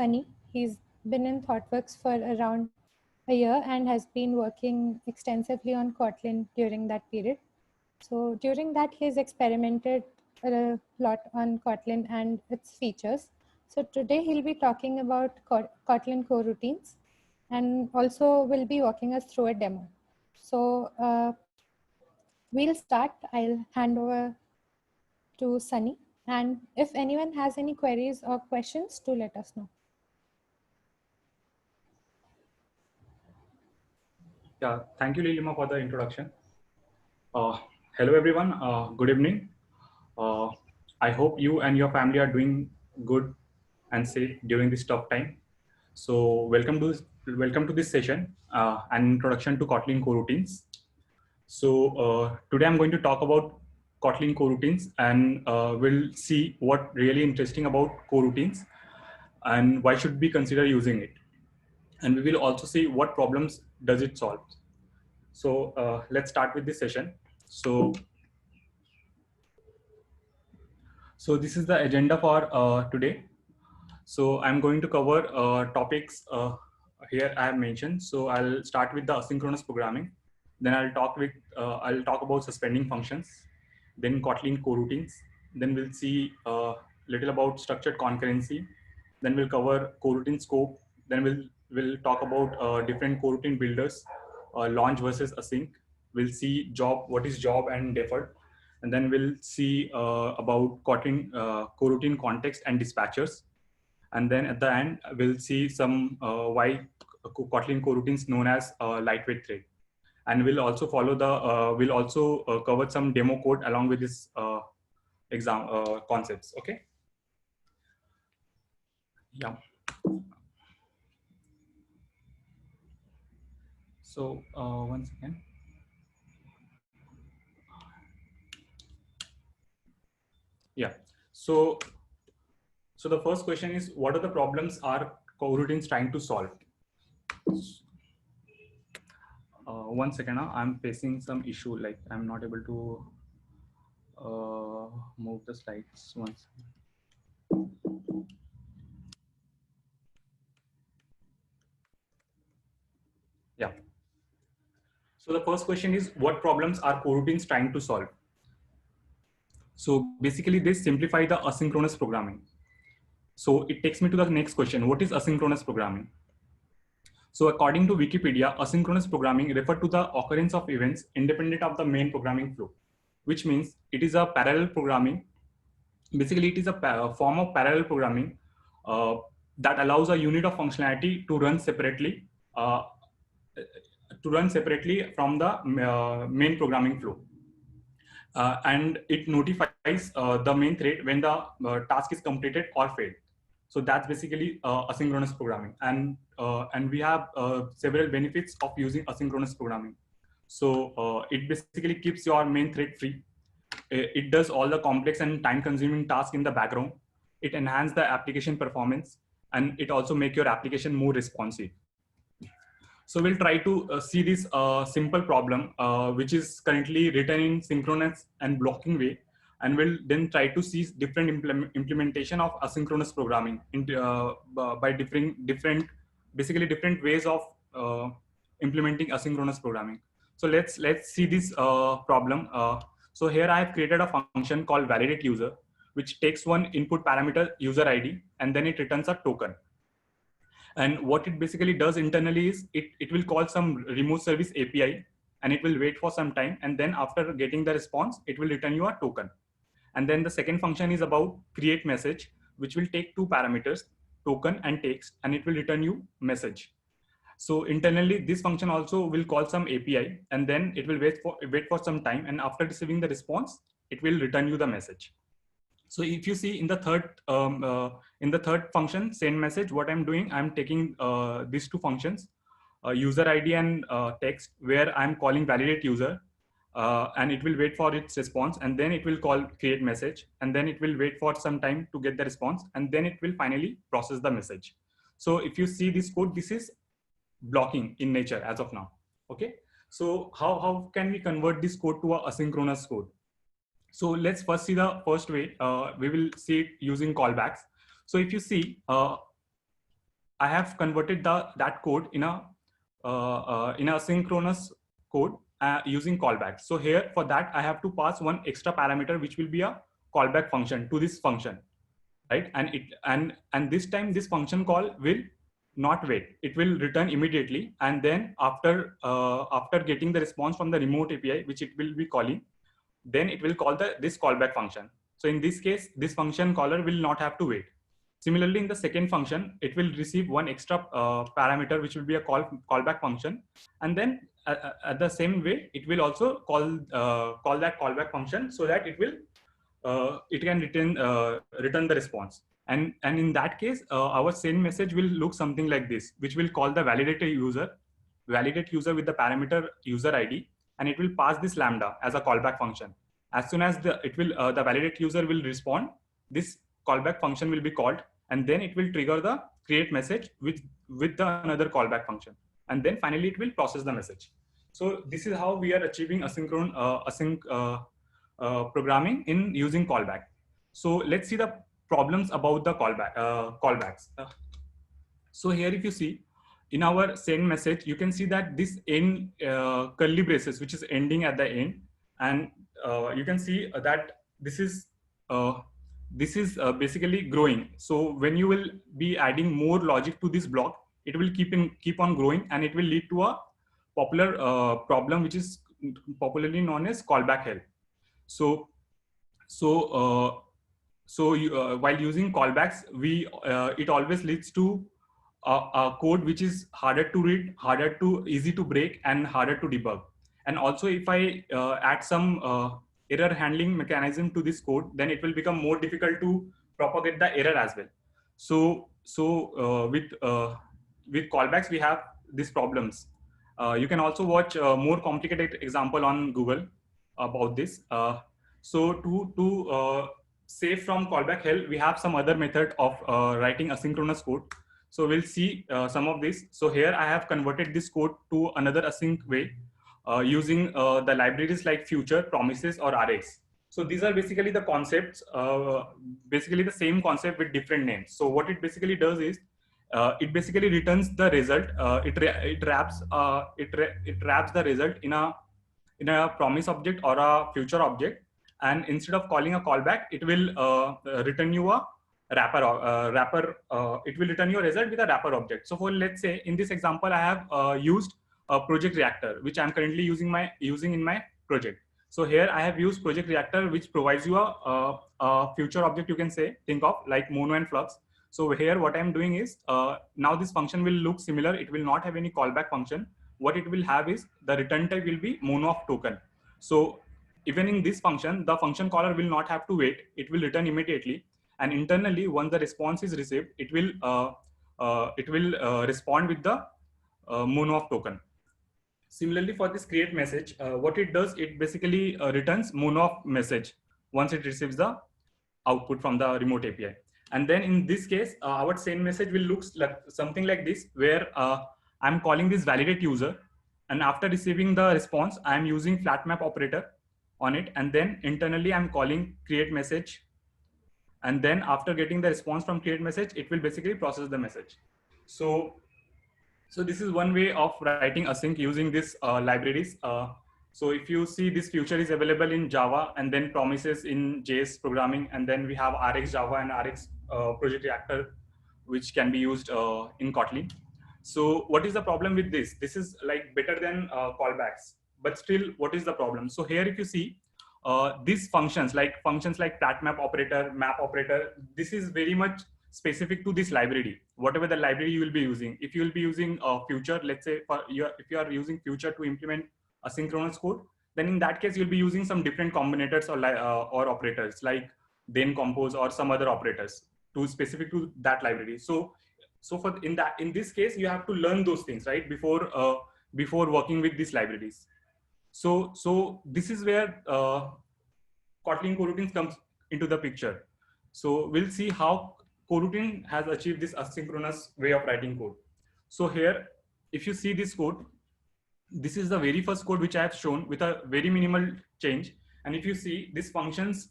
Sunny. He's been in ThoughtWorks for around a year and has been working extensively on Kotlin during that period. So during that, he's experimented a lot on Kotlin and its features. So today he'll be talking about Kotlin coroutines and also will be walking us through a demo. So we'll start. I'll hand over to Sunny. And if anyone has any queries or questions, do let us know. Yeah, thank you, Lilima, for the introduction. Hello, everyone. Good evening. I hope you and your family are doing good and safe during this tough time. So, welcome to this session, an introduction to Kotlin coroutines. So, today I'm going to talk about Kotlin coroutines, and we'll see what really interesting about coroutines and why should we consider using it. And we will also see what problems does it solve. So let's start with this session. So this is the agenda for today. So I'm going to cover topics here I have mentioned. So I'll start with the asynchronous programming. Then I'll talk about suspending functions. Then Kotlin coroutines. Then we'll see little about structured concurrency. Then we'll cover coroutine scope. Then we'll talk about different coroutine builders, launch versus async. We'll see what is job and deferred, and then we'll see about Kotlin coroutine context and dispatchers. And then at the end, we'll see some why Kotlin coroutines known as lightweight thread. And we'll also cover some demo code along with this exam concepts. Okay. Yeah. So one second. Yeah. So the first question is, what are the problems are coroutines trying to solve? One second. I'm facing some issue, like I'm not able to move the slides once. Yeah. So the first question is, what problems are coroutines trying to solve? So basically they simplify the asynchronous programming. So it takes me to the next question. What is asynchronous programming? So according to Wikipedia, asynchronous programming refers to the occurrence of events independent of the main programming flow, which means it is a parallel programming. Basically, it is a form of parallel programming that allows a unit of functionality to run separately from the main programming flow. And it notifies the main thread when the task is completed or failed. So that's basically asynchronous programming, and we have several benefits of using asynchronous programming. So it basically keeps your main thread free. It does all the complex and time-consuming tasks in the background. It enhances the application performance, and it also makes your application more responsive. So we'll try to see this simple problem, which is currently written in synchronous and blocking way. And we'll then try to see different implementation of asynchronous programming by basically different ways of implementing asynchronous programming. So let's see this problem. So here I have created a function called validate user, which takes one input parameter user ID, and then it returns a token. And what it basically does internally is it will call some remote service API, and it will wait for some time. And then after getting the response, it will return you a token. And then the second function is about create message, which will take two parameters, token and text, and it will return you message. So internally, this function also will call some API, and then it will wait for some time. And after receiving the response, it will return you the message. So if you see in the third function, send message, what I'm doing, I'm taking these two functions, user ID and text, where I'm calling validate user, and it will wait for its response, and then it will call create message, and then it will wait for some time to get the response, and then it will finally process the message. So if you see this code, this is blocking in nature as of now. Okay. So how can we convert this code to a asynchronous code? So let's first see the first way. We will see it using callbacks. So if you see, I have converted that code in a asynchronous code using callbacks. So here for that, I have to pass one extra parameter, which will be a callback function to this function, right? And this time this function call will not wait. It will return immediately. And then after getting the response from the remote API, which it will be calling, then it will call this callback function. So in this case, this function caller will not have to wait. Similarly, in the second function, it will receive one extra parameter, which will be a callback function. And then at the same way, it will also call that callback function, so that it can return the response. And in that case, our send message will look something like this, which will call the validate user with the parameter user ID, and it will pass this lambda as a callback function. As soon as the validate user will respond, this callback function will be called, and then it will trigger the create message with the another callback function, and then finally it will process the message. So this is how we are achieving async programming in using callback. So let's see the problems about the callbacks. So here, if you see in our send message, you can see that this end curly braces, which is ending at the end, and you can see that this is basically growing. So when you will be adding more logic to this block, it will keep on growing, and it will lead to a popular problem, which is popularly known as callback hell. So while using callbacks, it always leads to a code which is harder to read, easy to break, and harder to debug. And also, if I add some error handling mechanism to this code, then it will become more difficult to propagate the error as well. So with callbacks, we have these problems. You can also watch a more complicated example on Google about this. So to save from callback hell, we have some other method of writing asynchronous code. So we'll see some of this. So here I have converted this code to another async way using the libraries like Future, Promises, or RX. So these are basically the concepts, basically the same concept with different names. So what it basically does is, it basically returns the result. It wraps the result in a promise object or a future object, and instead of calling a callback, it will return you a wrapper. It will return your result with a wrapper object. So for, let's say in this example, I have used a project reactor, which I'm currently using in my project. So here I have used project reactor, which provides you a future object, you can say, think of like Mono and Flux. So here what I'm doing is, now this function will look similar. It will not have any callback function. What it will have is the return type will be mono of token. So even in this function, the function caller will not have to wait. It will return immediately. And internally, once the response is received, it will respond with the mono of token. Similarly, for this create message, what it does, it basically returns mono of message once it receives the output from the remote API. And then in this case, our send message will look like something like this, where I'm calling this validate user, and after receiving the response, I'm using flat map operator on it, and then internally I'm calling create message. And then after getting the response from create message, it will basically process the message. So this is one way of writing async using these libraries. So if you see, this future is available in Java, and then promises in JS programming, and then we have RX Java and RX Project Reactor, which can be used in Kotlin. So what is the problem with this? This is like better than callbacks, but still, what is the problem? So here, if you see, these functions like flat map operator, map operator, this is very much specific to this library, whatever the library you will be using. If you will be using future, let's say if you are using future to implement asynchronous code, then in that case, you'll be using some different combinators or operators like then compose or some other operators to specific to that library. So for in this case, you have to learn those things, right, before working with these libraries. So this is where Kotlin coroutines comes into the picture. So we'll see how coroutine has achieved this asynchronous way of writing code. So here, if you see this code, this is the very first code which I have shown with a very minimal change. And if you see, these functions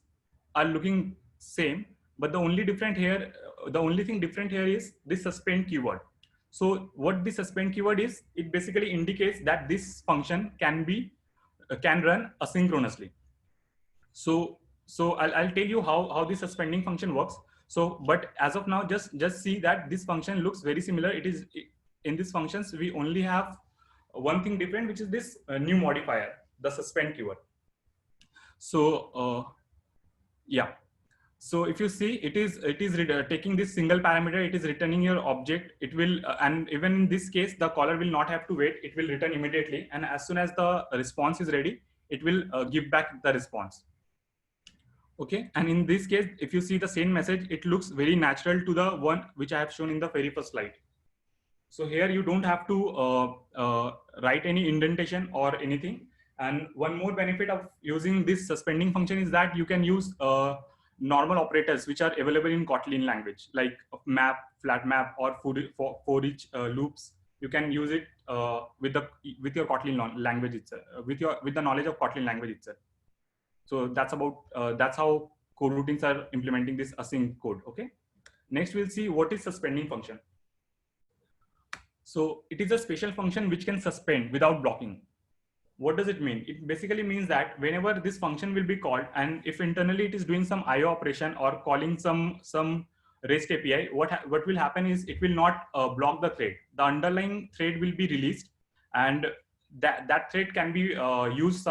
are looking same, but the only thing different here is this suspend keyword. So what the suspend keyword is, it basically indicates that this function can run asynchronously. So I'll tell you how the suspending function works. So, but as of now, just see that this function looks very similar. It is, in these functions we only have one thing different, which is this new modifier, the suspend keyword. So yeah. So if you see, it is taking this single parameter, it is returning your object. It will, and even in this case, the caller will not have to wait. It will return immediately. And as soon as the response is ready, it will give back the response. Okay. And in this case, if you see the same message, it looks very natural to the one which I have shown in the very first slide. So here you don't have to write any indentation or anything. And one more benefit of using this suspending function is that you can use normal operators which are available in Kotlin language, like map, flat map, or for each loops. You can use it with your Kotlin language itself, with the knowledge of Kotlin language itself. So that's how coroutines are implementing this async code. Okay. Next, we'll see what is suspending function. So it is a special function which can suspend without blocking. What does it mean? It basically means that whenever this function will be called, and if internally it is doing some IO operation or calling some REST API, what will happen is it will not block the thread. The underlying thread will be released, and that thread can be used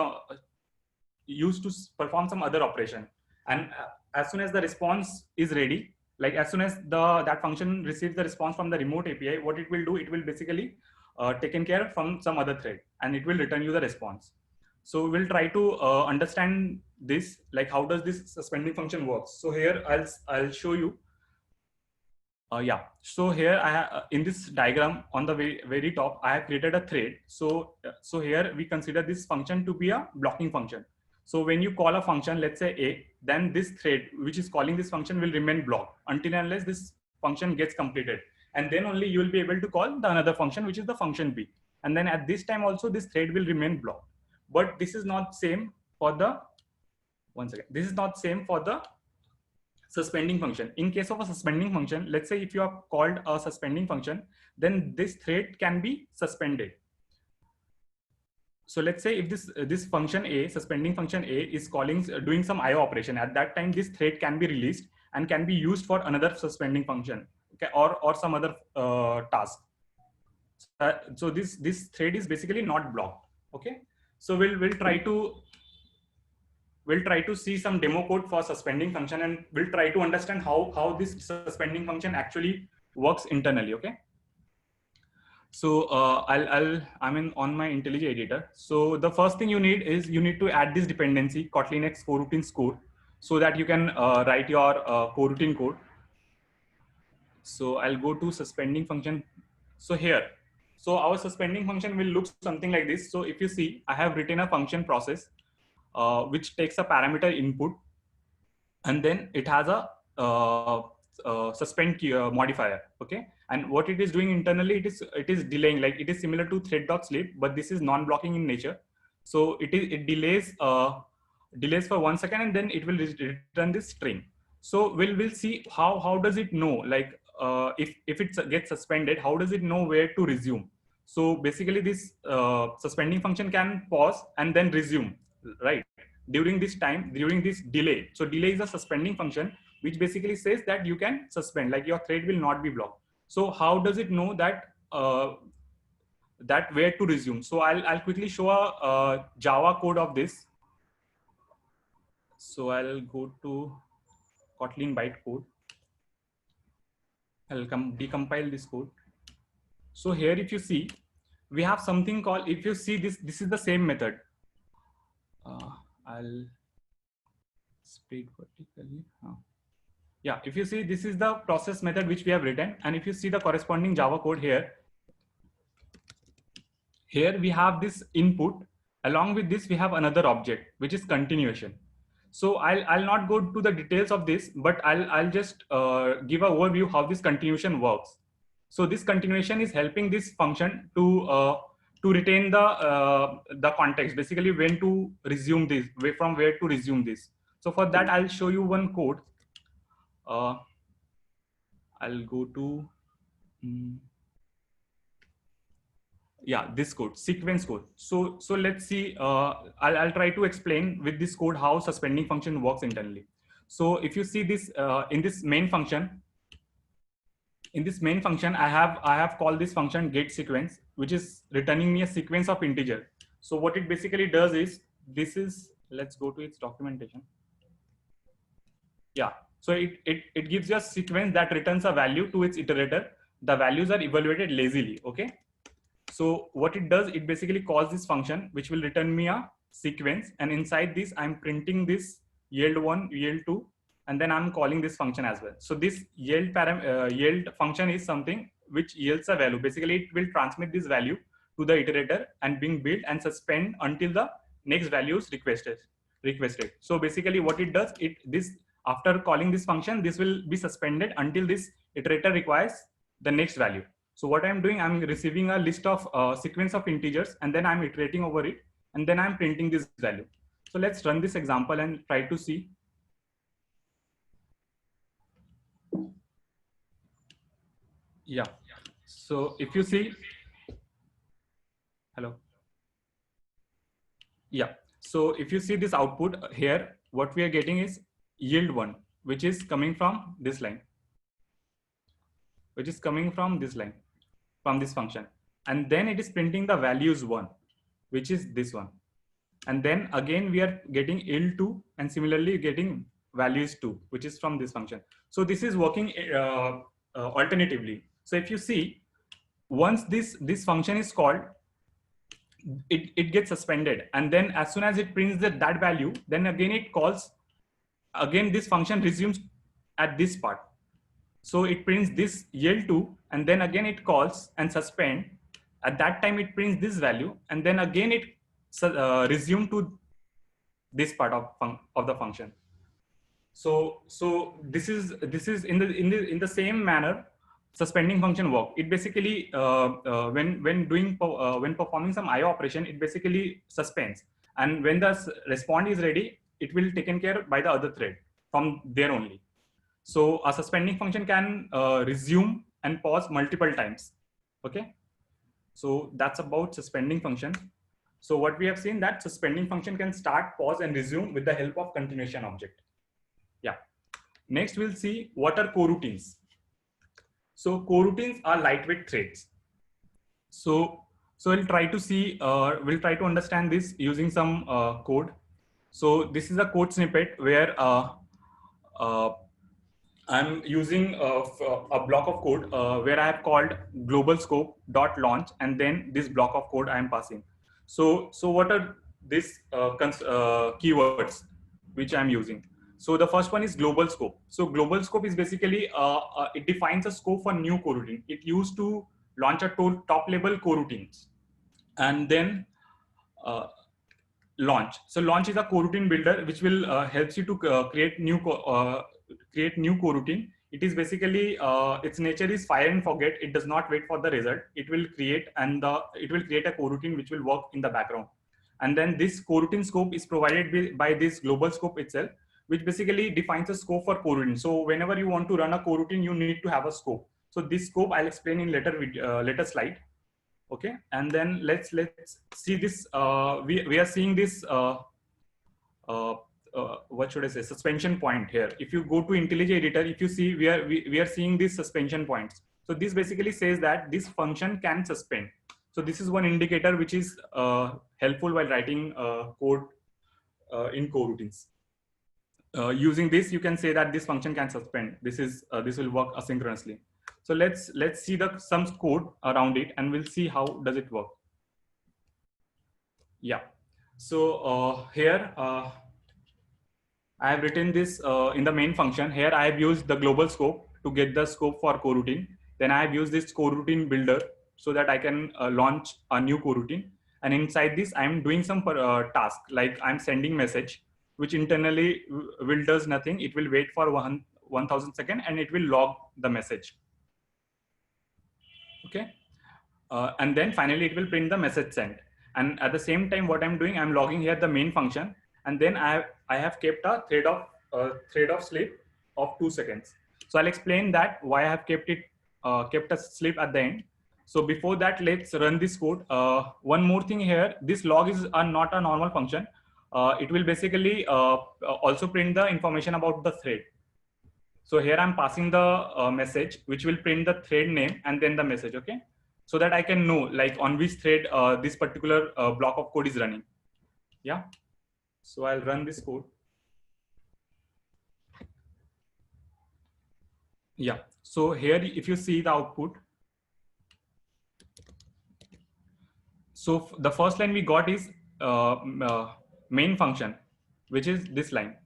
to perform some other operation. And as soon as the response is ready, like as soon as that function receives the response from the remote API, what it will do, it will basically taken care from some other thread, and it will return you the response. So we'll try to understand this, like how does this suspending function works. So here I'll show you. Yeah. So here I have, in this diagram on the very top, I have created a thread. So here we consider this function to be a blocking function. So when you call a function, let's say A, then this thread which is calling this function will remain blocked until and unless this function gets completed. And then only you will be able to call the another function, which is the function B. And then at this time also this thread will remain blocked. But this is not same for the, one second, this is not same for the suspending function. In case of a suspending function, let's say if you have called a suspending function, then this thread can be suspended. So let's say if this function A, suspending function A, is calling doing some IO operation, at that time this thread can be released and can be used for another suspending function, okay, or some other task. So this thread is basically not blocked. Okay, so we'll try to see some demo code for suspending function, and we'll try to understand how this suspending function actually works internally. Okay. So I'm on my IntelliJ editor. So the first thing you need to add this dependency Kotlin-X coroutines code, so that you can write your coroutine code. So I'll go to suspending function. So here, so our suspending function will look something like this. So if you see, I have written a function process which takes a parameter input, and then it has a suspend key, modifier. Okay. And what it is doing internally, it is delaying, like it is similar to thread.sleep, but this is non-blocking in nature. So it delays for 1 second, and then it will return this string. So we'll see how does it know, like if it gets suspended, how does it know where to resume. So basically this suspending function can pause and then resume, right, during this time, during this delay. So delay is a suspending function which basically says that you can suspend, like your thread will not be blocked. So how does it know that that where to resume? So I'll quickly show a Java code of this. So I'll go to Kotlin bytecode. I'll decompile this code. So here, if you see, we have something called, if you see this is the same method. I'll speed vertically. Yeah, if you see, this is the process method which we have written. And if you see the corresponding Java code here we have this input. Along with this, we have another object, which is continuation. So I'll not go to the details of this, but I'll just give an overview how this continuation works. So this continuation is helping this function to retain the context, basically when to resume this, from where to resume this. So for that, I'll show you one code. I'll go to yeah, this code, sequence code. So let's see, I'll try to explain with this code how suspending function works internally. So if you see this in this main function, I have called this function get sequence, which is returning me a sequence of integer. So what it basically does is, this is, let's go to its documentation. Yeah, so it gives you a sequence that returns a value to its iterator. The values are evaluated lazily. Okay, so what it does, it basically calls this function which will return me a sequence, and inside this I'm printing this yield1, yield2, and then I'm calling this function as well. So this yield function is something which yields a value. Basically it will transmit this value to the iterator and being built and suspend until the next value is requested. So basically what it does, after calling this function, this will be suspended until this iterator requires the next value. So what I'm doing, I'm receiving a list of sequence of integers, and then I'm iterating over it, and then I'm printing this value. So let's run this example and try to see. Yeah. So if you see, hello. Yeah. So if you see this output here, what we are getting is yield1, which is coming from this line, from this function. And then it is printing the values 1, which is this one. And then again, we are getting yield2 and similarly getting values 2, which is from this function. So this is working alternatively. So if you see, once this function is called, it gets suspended, and then as soon as it prints that value, then again it calls, again this function resumes at this part. So it prints this yield2, and then again it calls and suspend. At that time it prints this value, and then again it resume to this part of the function. So this is in the same manner suspending function work. It basically when performing some IO operation, it basically suspends, and when the response is ready, it will taken care by the other thread from there only. So a suspending function can resume and pause multiple times. Okay, so that's about suspending function. So what we have seen, that suspending function can start, pause, and resume with the help of continuation object. Yeah. Next, we'll see what are coroutines. So coroutines are lightweight threads. So we'll try to see, we'll try to understand this using some code. So this is a code snippet where I'm using a block of code where I have called global scope dot launch, and then this block of code I am passing. So what are these keywords which I'm using? So the first one is global scope. So global scope is basically it defines a scope for new coroutine. It used to launch a top level coroutines, and then launch. So launch is a coroutine builder which will helps you to create new coroutine. It is basically its nature is fire and forget. It does not wait for the result. It will create, and it will create a coroutine which will work in the background. And then this coroutine scope is provided by this global scope itself, which basically defines a scope for coroutine. So whenever you want to run a coroutine, you need to have a scope. So this scope I'll explain in later slide. Okay, and then let's see this. We are seeing this. What should I say? Suspension point here. If you go to IntelliJ editor, if you see, we are seeing these suspension points. So this basically says that this function can suspend. So this is one indicator which is helpful while writing code in coroutines. Using this, you can say that this function can suspend. This will work asynchronously. So let's see some code around it, and we'll see how does it work. Yeah. So here I have written this in the main function. Here I have used the global scope to get the scope for coroutine. Then I have used this coroutine builder so that I can launch a new coroutine. And inside this, I'm doing some task, like I'm sending message, which internally will does nothing. It will wait for 1000 seconds and it will log the message. Okay. And then finally it will print the message sent. And at the same time, what I'm doing, I'm logging here the main function. And then I have kept a thread of sleep of 2 seconds. So I'll explain that why I have kept a sleep at the end. So before that, let's run this code. One more thing here, this log is not a normal function. It will basically also print the information about the thread. So here I'm passing the message, which will print the thread name and then the message, okay? So that I can know like on which thread this particular block of code is running. Yeah. So I'll run this code. Yeah. So here, if you see the output, so the first line we got is main function, which is this line.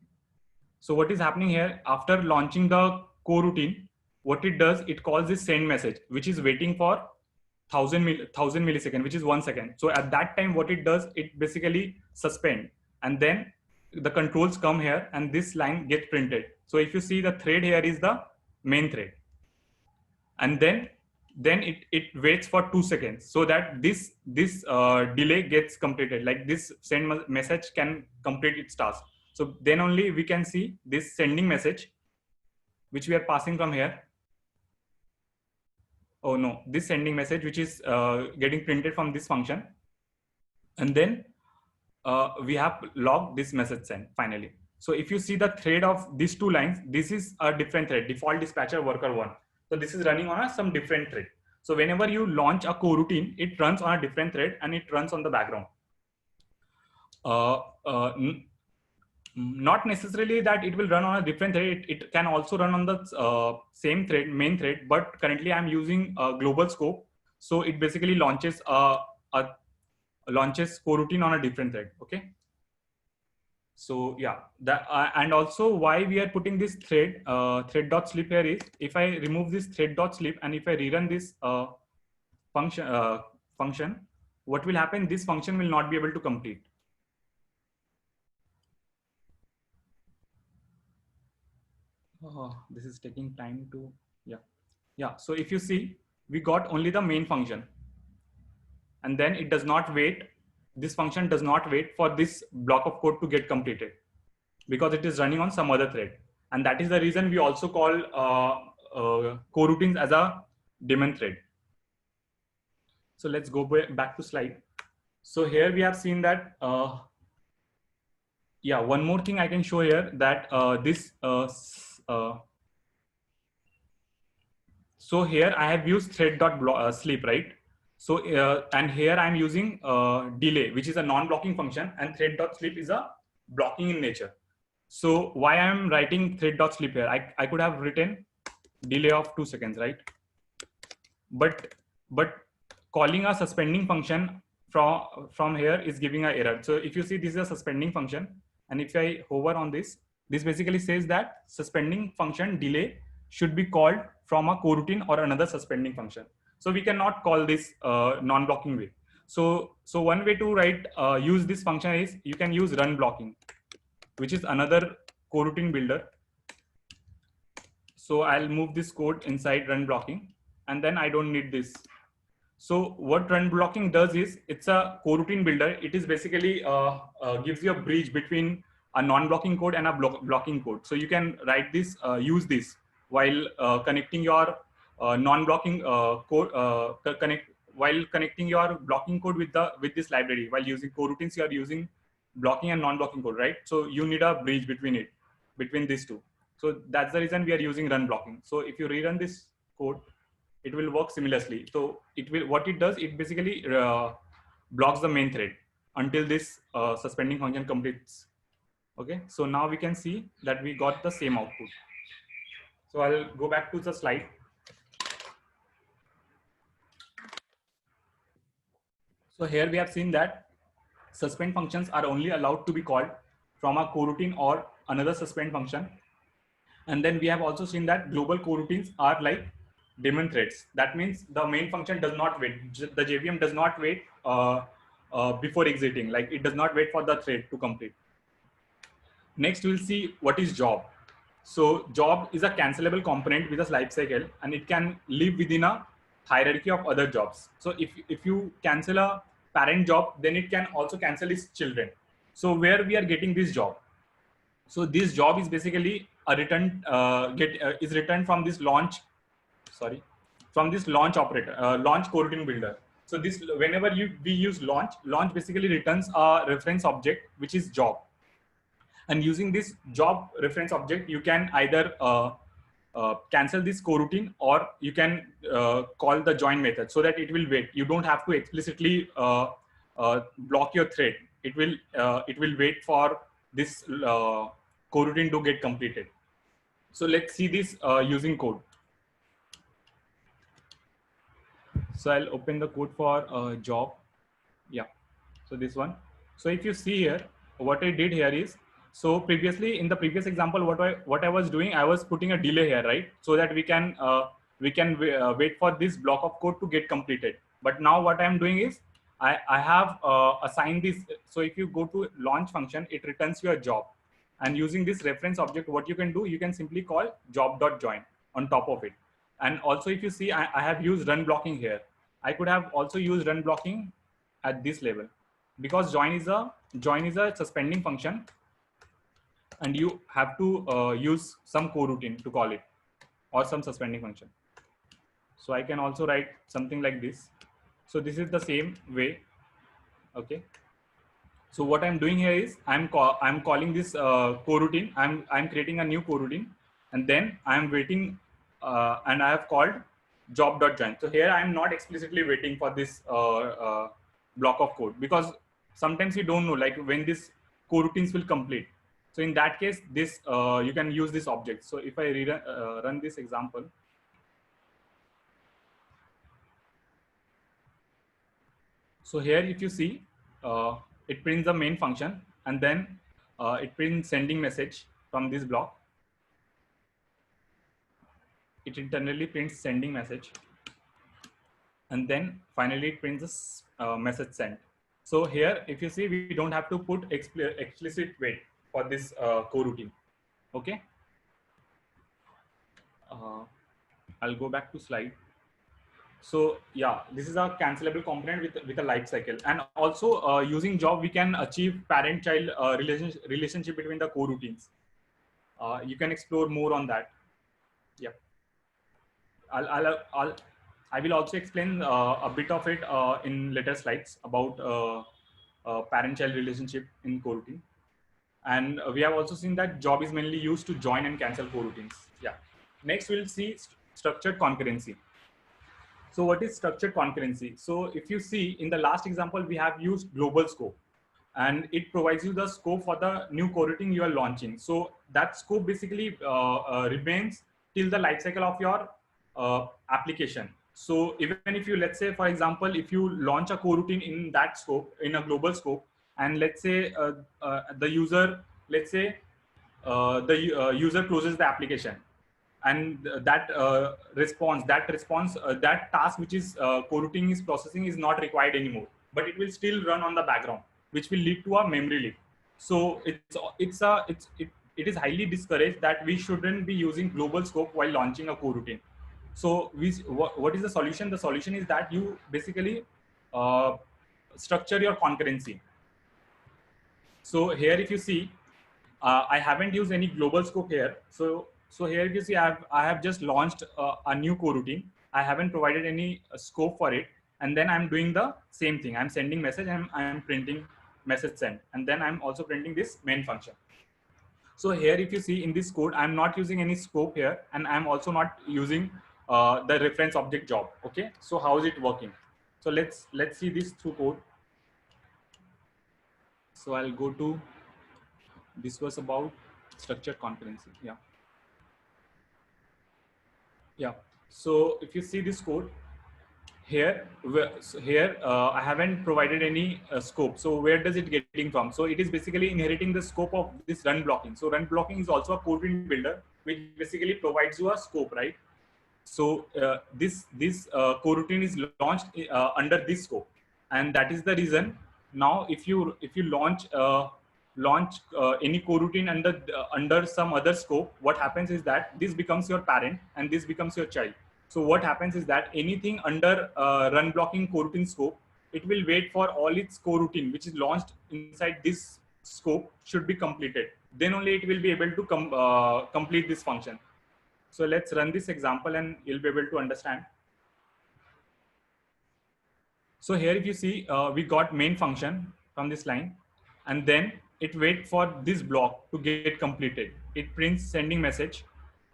So what is happening here, after launching the coroutine, what it does, it calls this send message, which is waiting for 1000 milliseconds, which is 1 second. So at that time, what it does, it basically suspend, and then the controls come here and this line gets printed. So if you see, the thread here is the main thread, and then it waits for 2 seconds so that this delay gets completed, like this send message can complete its task. So then only we can see this sending message, which we are passing from here. Oh no, this sending message, which is getting printed from this function, and then we have logged this message sent finally. So if you see the thread of these two lines, this is a different thread, default dispatcher worker 1. So this is running on some different thread. So whenever you launch a coroutine, it runs on a different thread and it runs on the background. Not necessarily that it will run on a different thread. It can also run on the same thread, main thread, but currently I'm using a global scope. So it basically launches launches coroutine on a different thread. Okay. So yeah, that and also why we are putting this thread thread.sleep here is, if I remove this thread.sleep and if I rerun this function, what will happen? This function will not be able to complete. Oh, this is taking time to, yeah. So if you see, we got only the main function, and then it does not wait. This function does not wait for this block of code to get completed because it is running on some other thread. And that is the reason we also call coroutines as a daemon thread. So let's go back to slide. So here we have seen that, yeah, one more thing I can show here, that so here I have used thread.sleep, right? So, and here I'm using delay, which is a non-blocking function, and thread.sleep is a blocking in nature. So why I'm writing thread.sleep here? I could have written delay of 2 seconds, right? But calling a suspending function from here is giving an error. So if you see, this is a suspending function, and if I hover on this basically says that suspending function delay should be called from a coroutine or another suspending function. So we cannot call this non-blocking way. So one way to write use this function is you can use run blocking, which is another coroutine builder. So I'll move this code inside run blocking, and then I don't need this. So what run blocking does is, it's a coroutine builder. It is basically gives you a bridge between a non-blocking code and a blocking code. So you can write this, use this while connecting your non-blocking code, while connecting your blocking code with this library. While using coroutines, you are using blocking and non-blocking code, right? So you need a bridge between these two. So that's the reason we are using run blocking. So if you rerun this code, it will work similarly. So what it does, it basically blocks the main thread until this suspending function completes. Okay, so now we can see that we got the same output. So I'll go back to the slide. So here we have seen that suspend functions are only allowed to be called from a coroutine or another suspend function. And then we have also seen that global coroutines are like daemon threads. That means the main function does not wait. The JVM does not wait before exiting. Like, it does not wait for the thread to complete. Next, we'll see what is job. So job is a cancelable component with a life cycle, and it can live within a hierarchy of other jobs. So if you cancel a parent job, then it can also cancel its children. So where we are getting this job? So this job is basically a return is returned from this launch. Sorry. from this launch operator, launch coroutine builder. So this, whenever we use launch basically returns a reference object, which is job. And using this job reference object, you can either cancel this coroutine, or you can call the join method, so that it will wait. You don't have to explicitly block your thread. It will wait for this coroutine to get completed. So let's see this using code. So I'll open the code for job. Yeah. So this one. So if you see here, what I did here is, so previously in the previous example, what I was doing, I was putting a delay here, right? So that we can wait for this block of code to get completed. But now what I'm doing is, I have assigned this. So if you go to launch function, it returns your job. And using this reference object, what you can do, you can simply call job.join on top of it. And also, if you see, I have used run blocking here. I could have also used run blocking at this level, because join is a suspending function, and you have to use some coroutine to call it, or some suspending function. So I can also write something like this. So this is the same way. Okay. So what I'm doing here is, I'm calling this coroutine. I'm creating a new coroutine, and then I'm waiting, and I have called job.join. So here I'm not explicitly waiting for this block of code, because sometimes you don't know like when this coroutines will complete. So in that case, this you can use this object. So if I run this example, so here if you see, it prints the main function, and then it prints sending message from this block. It internally prints sending message, and then finally it prints this message sent. So here, if you see, we don't have to put explicit wait for this coroutine. Okay. I'll go back to slide. So yeah, this is a cancelable component with a life cycle. And also using job, we can achieve parent-child relationship between the coroutines. You can explore more on that. Yeah. I will also explain a bit of it in later slides about parent-child relationship in coroutine. And we have also seen that job is mainly used to join and cancel coroutines. Yeah. Next, we'll see structured concurrency. So what is structured concurrency? So if you see in the last example, we have used global scope, and it provides you the scope for the new coroutine you are launching. So that scope basically remains till the life cycle of your application. So even if you, let's say, for example, if you launch a coroutine in that scope, in a global scope, and let's say the user, let's say user closes the application, and that task which is coroutine is processing is not required anymore, but it will still run on the background, which will lead to a memory leak. So it is highly discouraged that we shouldn't be using global scope while launching a coroutine. So what is the solution? The solution is that you basically structure your concurrency. So here, if you see, I haven't used any global scope here. So here if you see, I have just launched a new coroutine. I haven't provided any scope for it. And then I'm doing the same thing. I'm sending message, and I'm printing message sent. And then I'm also printing this main function. So here, if you see in this code, I'm not using any scope here, and I'm also not using the reference object job. Okay. So how is it working? So let's see this through code. So I'll go to, this was about structured concurrency. Yeah. Yeah. So if you see this code here, I haven't provided any scope. So where does it getting from? So it is basically inheriting the scope of this run blocking. So run blocking is also a coroutine builder, which basically provides you a scope, right? So this coroutine is launched under this scope, and that is the reason. Now, if you launch any coroutine under some other scope, what happens is that this becomes your parent and this becomes your child. So what happens is that anything under run blocking coroutine scope, it will wait for all its coroutine which is launched inside this scope should be completed. Then only it will be able to complete this function. So let's run this example, and you'll be able to understand. So here, if you see, we got main function from this line, and then it waits for this block to get completed. It prints sending message,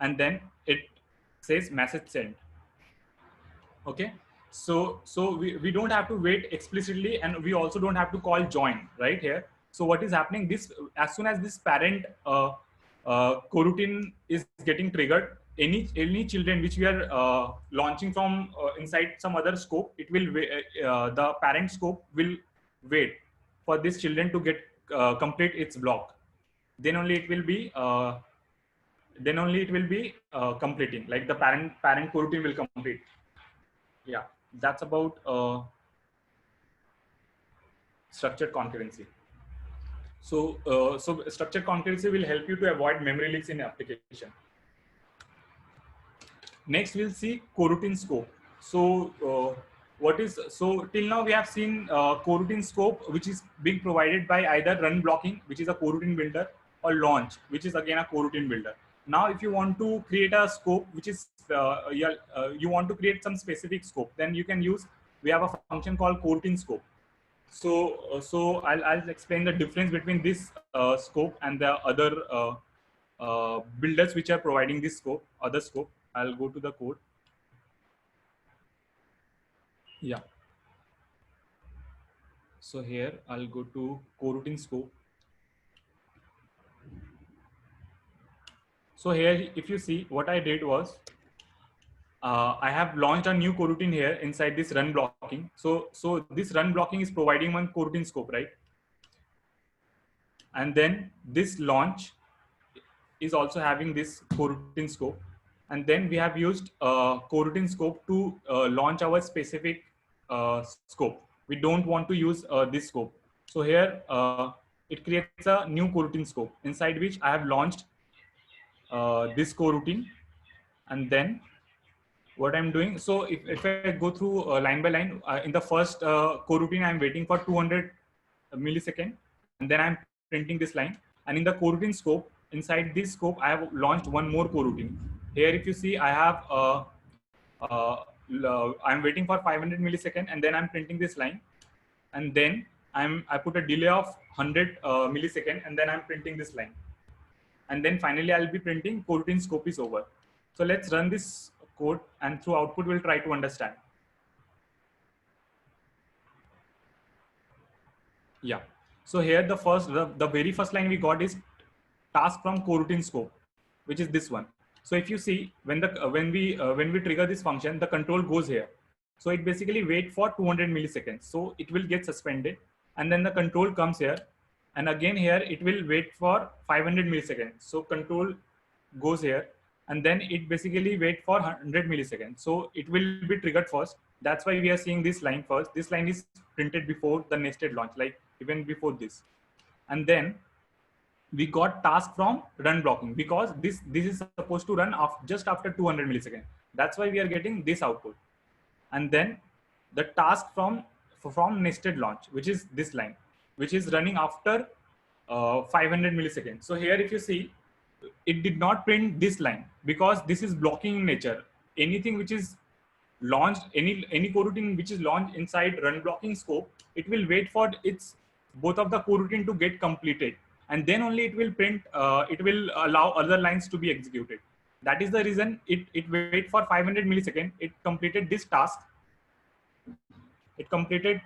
and then it says message sent. Okay. So we don't have to wait explicitly, and we also don't have to call join right here. So what is happening, this as soon as this parent coroutine is getting triggered, any children which we are launching from inside some other scope, it will the parent scope will wait for this children to get complete its block. Then only it will be completing, like the parent coroutine will complete. Yeah, that's about structured concurrency. So structured concurrency will help you to avoid memory leaks in application. Next, we'll see coroutine scope. So till now we have seen coroutine scope, which is being provided by either run blocking, which is a coroutine builder, or launch, which is again a coroutine builder. Now, if you want to create a scope, which is you want to create some specific scope, then you can use. We have a function called coroutine scope. So I'll explain the difference between this scope and the other builders which are providing this scope, other scope. I'll go to the code. Yeah. So here I'll go to coroutine scope. So here, if you see, what I did was I have launched a new coroutine here inside this run blocking. So this run blocking is providing one coroutine scope, right? And then this launch is also having this coroutine scope. And then we have used coroutine scope to launch our specific scope. We don't want to use this scope. So here it creates a new coroutine scope inside which I have launched this coroutine. And then what I'm doing, so if I go through line by line, in the first coroutine, I'm waiting for 200 millisecond, and then I'm printing this line. And in the coroutine scope, inside this scope, I have launched one more coroutine. Here, if you see, I have I'm waiting for 500 millisecond, and then I'm printing this line. And then I put a delay of 100 millisecond, and then I'm printing this line. And then finally, I'll be printing coroutine scope is over. So let's run this code, and through output, we'll try to understand. Yeah. So here the very first line we got is task from coroutine scope, which is this one. So if you see, when we trigger this function, the control goes here. So it basically wait for 200 milliseconds. So it will get suspended, and then the control comes here, and again here it will wait for 500 milliseconds. So control goes here, and then it basically wait for 100 milliseconds. So it will be triggered first. That's why we are seeing this line first. This line is printed before the nested launch, like even before this. And then we got task from run blocking, because this is supposed to run just after 200 milliseconds. That's why we are getting this output. And then the task from nested launch, which is this line, which is running after 500 milliseconds. So here, if you see, it did not print this line because this is blocking in nature. Anything which is launched, any coroutine which is launched inside run blocking scope, it will wait for its both of the coroutine to get completed, and then only it will print. It will allow other lines to be executed. That is the reason it wait for 500 milliseconds. It completed this task. It completed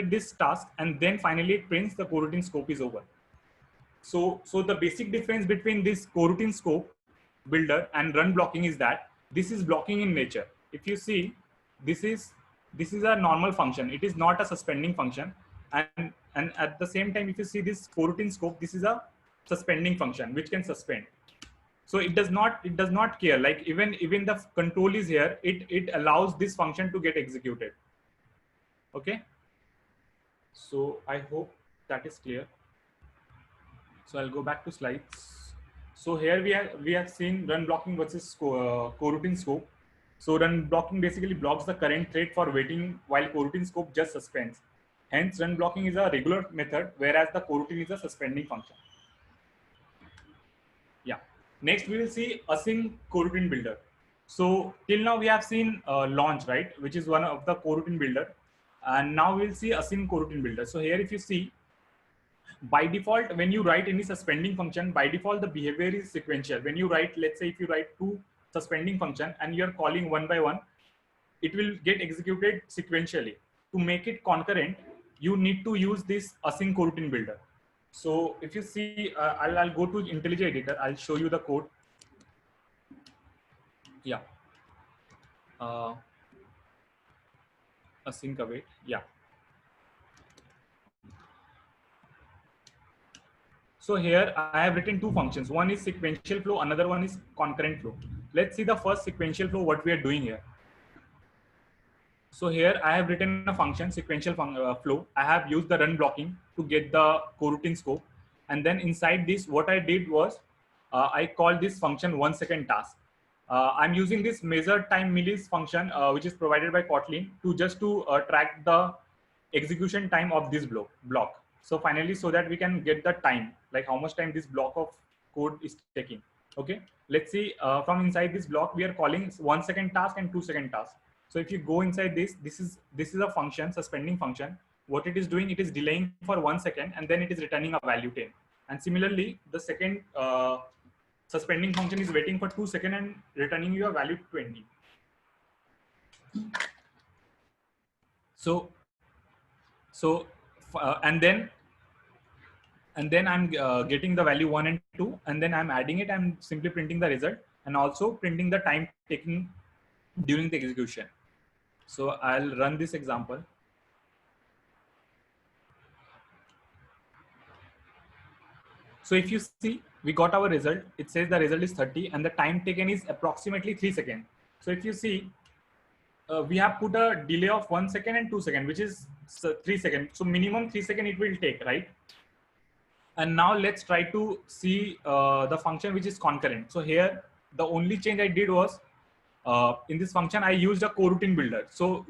this task, and then finally it prints the coroutine scope is over. So the basic difference between this coroutine scope builder and run blocking is that this is blocking in nature. If you see, this is a normal function. It is not a suspending function. And at the same time, if you see this coroutine scope, this is a suspending function which can suspend. So it does not care. Like even the control is here, it allows this function to get executed. Okay. So I hope that is clear. So I'll go back to slides. So here we have seen run blocking versus coroutine scope. So run blocking basically blocks the current thread for waiting, while coroutine scope just suspends. Hence, run blocking is a regular method, whereas the coroutine is a suspending function. Yeah. Next, we will see async coroutine builder. So till now we have seen launch, right, which is one of the coroutine builder, and now we'll see async coroutine builder. So here, if you see, by default, when you write any suspending function, by default the behavior is sequential. When you write, let's say if you write two suspending function and you're calling one by one, it will get executed sequentially. To make it concurrent, you need to use this async coroutine builder. So if you see, I'll go to IntelliJ editor. I'll show you the code. Yeah. Async await. Yeah. So here I have written two functions. One is sequential flow, another one is concurrent flow. Let's see the first sequential flow, what we are doing here. So here I have written a function, sequential flow. I have used the run blocking to get the coroutine scope. And then inside this, what I did was I called this function 1 second task. I'm using this measure time millis function, which is provided by Kotlin to track the execution time of this block. So finally, so that we can get the time, like how much time this block of code is taking. Okay, let's see, from inside this block, we are calling 1 second task and 2 second task. So if you go inside this is a function, suspending function. What it is doing, it is delaying for 1 second and then it is returning a value 10. And similarly, the second suspending function is waiting for 2 seconds and returning you a value 20. And then I'm getting the value 1 and 2, and then I'm adding it. I'm simply printing the result and also printing the time taken during the execution. So I'll run this example. So if you see, we got our result. It says the result is 30 and the time taken is approximately 3 seconds. So if you see, we have put a delay of 1 second and 2 seconds, which is 3 seconds. So minimum 3 seconds it will take, right? And now let's try to see the function which is concurrent. So here, the only change I did was in this function, I used a coroutine builder. So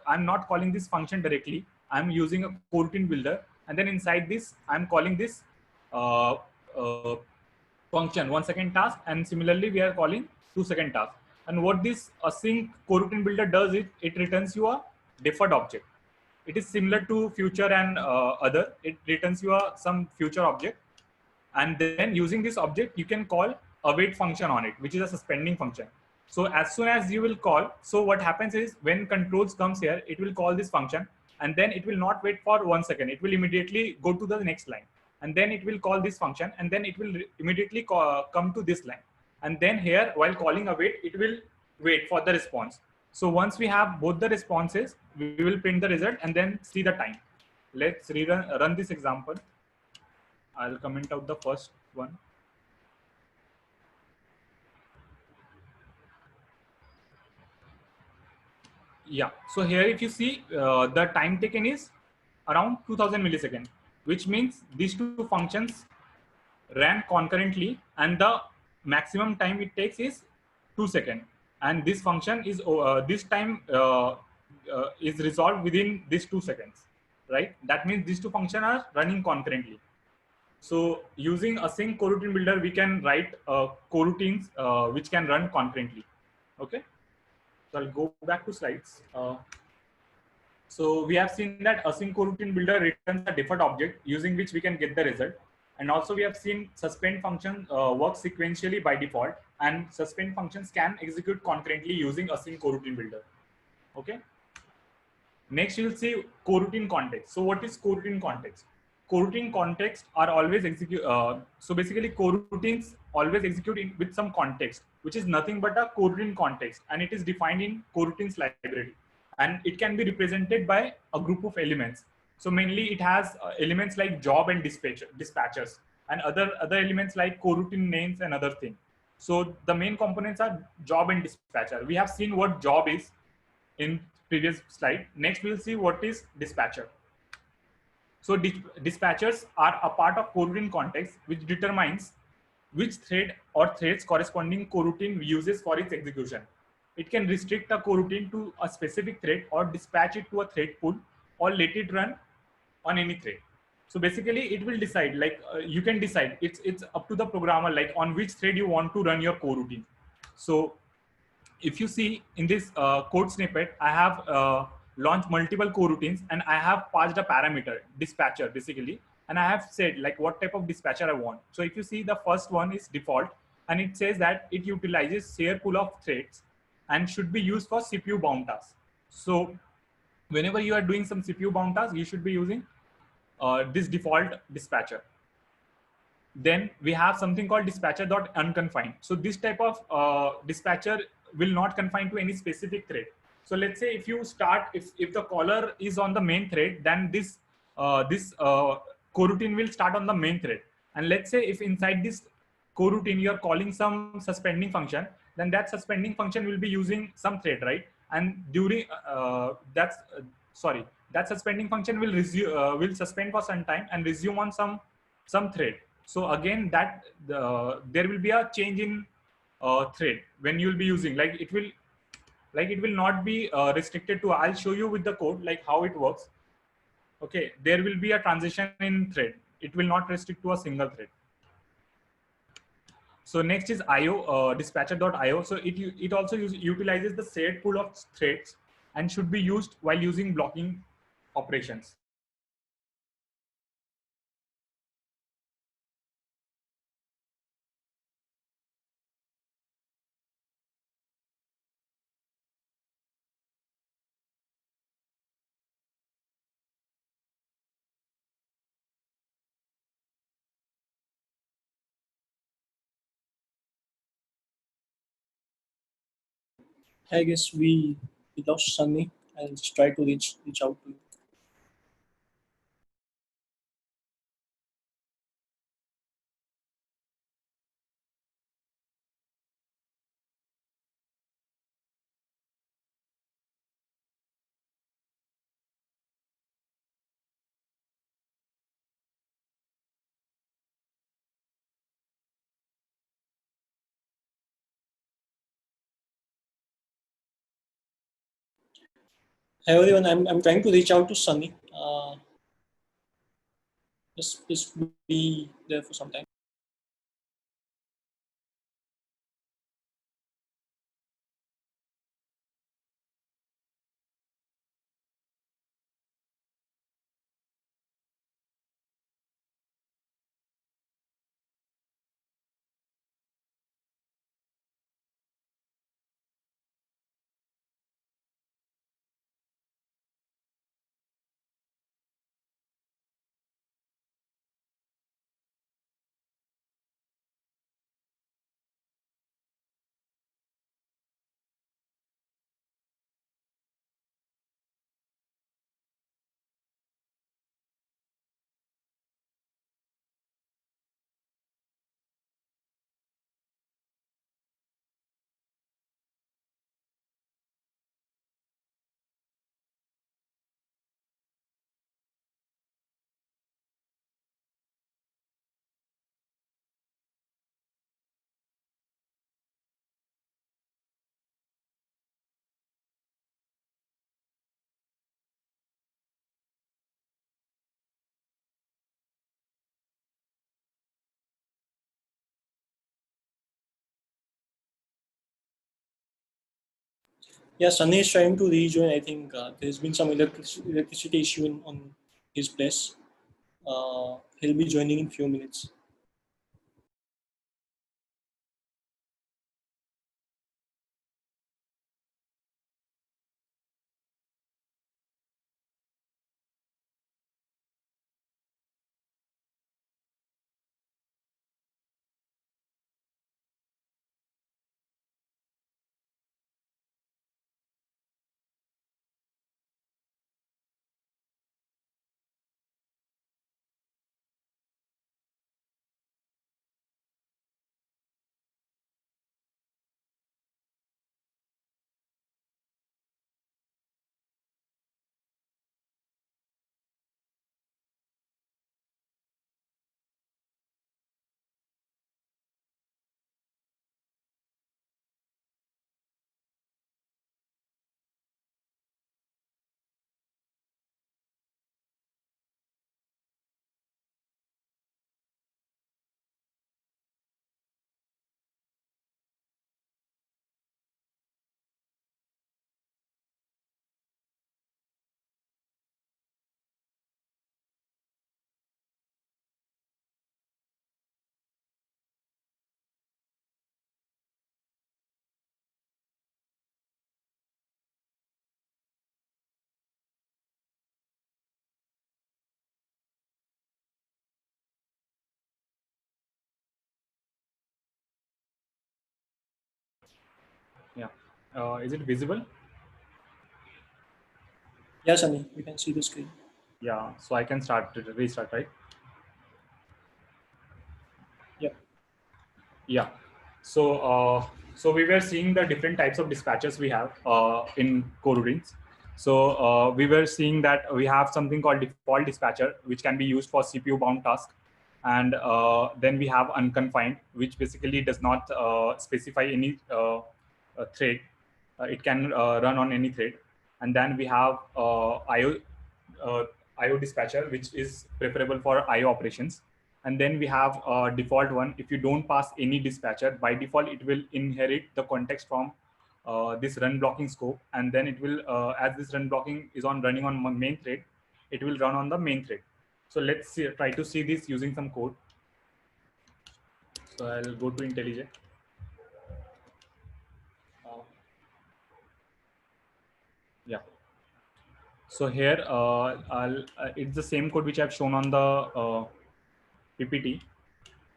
I'm not calling this function directly. I'm using a coroutine builder. And then inside this, I'm calling this function 1 second task. And similarly, we are calling 2 second task. And what this async coroutine builder does, it returns you a deferred object. It is similar to future and other. It returns you some future object. And then using this object, you can call await function on it, which is a suspending function. So as soon as you will call, so what happens is when controls comes here, it will call this function and then it will not wait for 1 second. It will immediately go to the next line and then it will call this function and then it will immediately come to this line. And then here, while calling await, it will wait for the response. So once we have both the responses, we will print the result and then see the time. Let's run this example. I'll comment out the first one. Yeah, so here if you see, the time taken is around 2000 milliseconds, which means these two functions ran concurrently and the maximum time it takes is 2 seconds. And this function is, this time is resolved within these 2 seconds, right? That means these two functions are running concurrently. So using async coroutine builder, we can write coroutines which can run concurrently, okay? So I'll go back to slides. So we have seen that async coroutine builder returns a deferred object using which we can get the result. And also we have seen suspend function works sequentially by default, and suspend functions can execute concurrently using async coroutine builder. Okay. Next, you'll see coroutine context. So what is coroutine context? Coroutine contexts are always execute. So basically, coroutines always execute with some context, which is nothing but a coroutine context, and it is defined in coroutines library, and it can be represented by a group of elements. So mainly, it has elements like job and dispatchers, and other elements like coroutine names and other things. So the main components are job and dispatcher. We have seen what job is in previous slide. Next, we'll see what is dispatcher. So dispatchers are a part of coroutine context, which determines which thread or threads corresponding coroutine uses for its execution. It can restrict a coroutine to a specific thread or dispatch it to a thread pool or let it run on any thread. So basically it will decide, like you can decide, it's up to the programmer, like on which thread you want to run your coroutine. So if you see in this code snippet, I have launched multiple coroutines and I have passed a parameter dispatcher basically, and I have said like what type of dispatcher I want. So if you see, the first one is default, and it says that it utilizes share pool of threads and should be used for CPU bound tasks. So whenever you are doing some CPU bound tasks, you should be using this default dispatcher. Then we have something called dispatcher.unconfined. So this type of dispatcher will not confine to any specific thread. So let's say if you start, if the caller is on the main thread, then this coroutine will start on the main thread. And let's say if inside this coroutine you are calling some suspending function, then that suspending function will be using some thread, right? And during that suspending function will resume, will suspend for some time and resume on some thread. So again, there will be a change in thread when you will be using, like it will not be restricted to, I'll show you with the code like how it works. Okay, there will be a transition in thread. It will not restrict to a single thread. So next is IO, dispatcher.io. So it also utilizes the shared pool of threads and should be used while using blocking operations. I guess we lost Sunny. I'll just try to reach out to you. Hi everyone, I'm trying to reach out to Sunny. Just be there for some time. Yeah, Sunny is trying to rejoin. I think there's been some electricity issue on his place. He'll be joining in few minutes. Yeah. Is it visible? Yeah, Sunny, we can see the screen. Yeah. So I can restart, right? Yeah. Yeah. So, so we were seeing the different types of dispatchers we have in coroutines. So we were seeing that we have something called default dispatcher, which can be used for CPU bound task. And then we have unconfined, which basically does not specify any thread. It can run on any thread. And then we have uh, IO dispatcher, which is preferable for IO operations. And then we have a default one. If you don't pass any dispatcher, by default it will inherit the context from this run blocking scope, and then it will as this run blocking is on running on main thread, it will run on the main thread. So let's try to see this using some code. So I'll go to IntelliJ. Uh, yeah. So here it's the same code which I've shown on the PPT.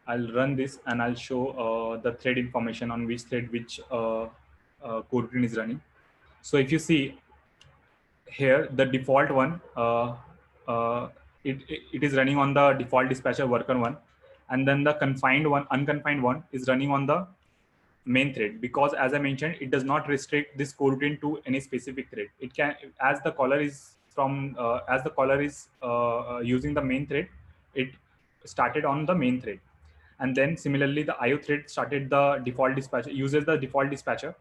I'll run this and I'll show the thread information on which thread which coroutine is running. So if you see here, the default one, it is running on the default dispatcher worker one, and then the confined one, unconfined one is running on the main thread, because as I mentioned, it does not restrict this coroutine to any specific thread. It can, as the caller is using the main thread, it started on the main thread. And then similarly, the IO thread started the default dispatcher, uses the default dispatcher.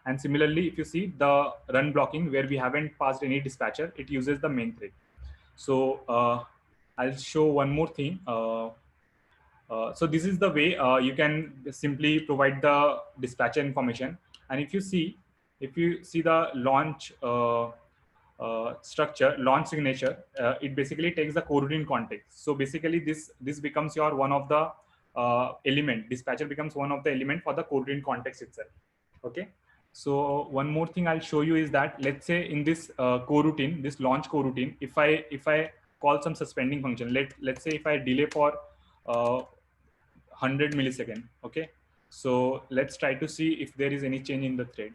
And similarly, if you see the run blocking where we haven't passed any dispatcher, it uses the main thread. So I'll show one more thing. So this is the way you can simply provide the dispatcher information. And if you see the launch structure, launch signature, it basically takes the coroutine context. So basically this becomes your one of the element. Dispatcher becomes one of the element for the coroutine context itself. Okay. So one more thing I'll show you is that, let's say in this coroutine, this launch coroutine, if I call some suspending function, let's say if I delay for 100 millisecond. Okay. So let's try to see if there is any change in the thread.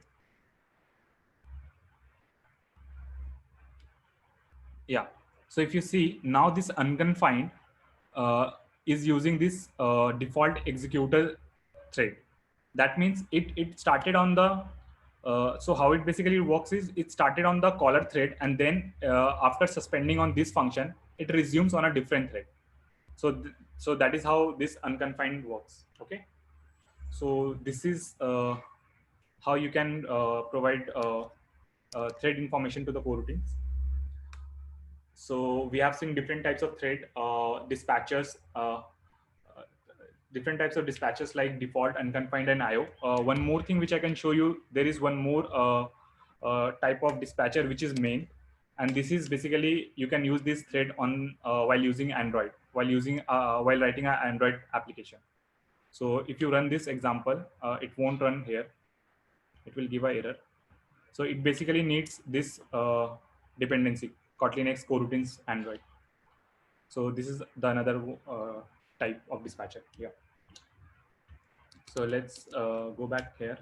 Yeah. So if you see now, this unconfined is using this default executor thread. That means it started on the so how it basically works is, it started on the caller thread, and then after suspending on this function, it resumes on a different thread. So so that is how this unconfined works. Okay. So this is how you can provide thread information to the coroutines. So we have seen different types of thread dispatchers, different types of dispatchers like default, unconfined, and IO. One more thing which I can show you, there is one more type of dispatcher which is main, and this is basically you can use this thread on while using Android, while writing an Android application. So if you run this example, it won't run here. It will give an error. So it basically needs this dependency, Kotlin X coroutines Android. So this is the another type of dispatcher. Yeah. So let's go back here.